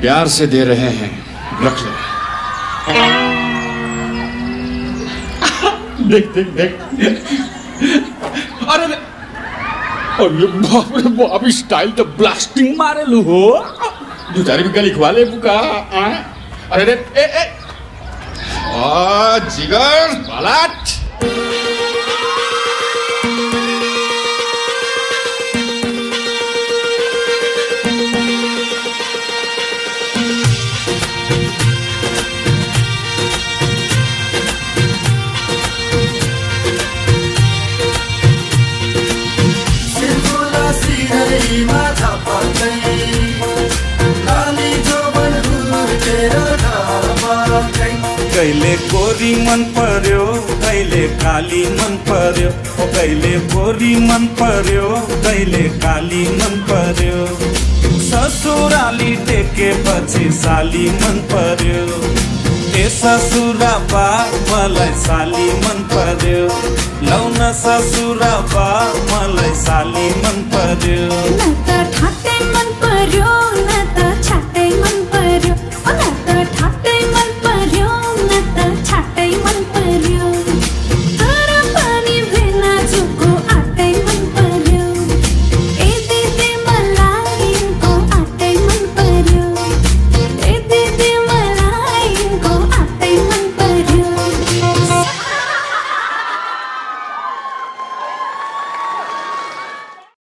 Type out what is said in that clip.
प्यार से दे रहे हैं, रख ले। देख देख देख, अरे अरे बाप रे बाप, स्टाइल तो ब्लास्टिंग मारेलु हो। दो चार भी गली खवा ले बुका। अरे ए ए जिगर पलट। कहिले गोरी मन पर्यो, कहिले काली मन पर्यो, कहिले गोरी मन पर्यो, कहिले काली मन पर्यो। ससुराली टेकेपछि साली मन पर्यो, ए ससुरा बा मलाई साली मन पर्यो, लौन ससुरा बा मलाई साली मन पर्यो। न त ठाटे मन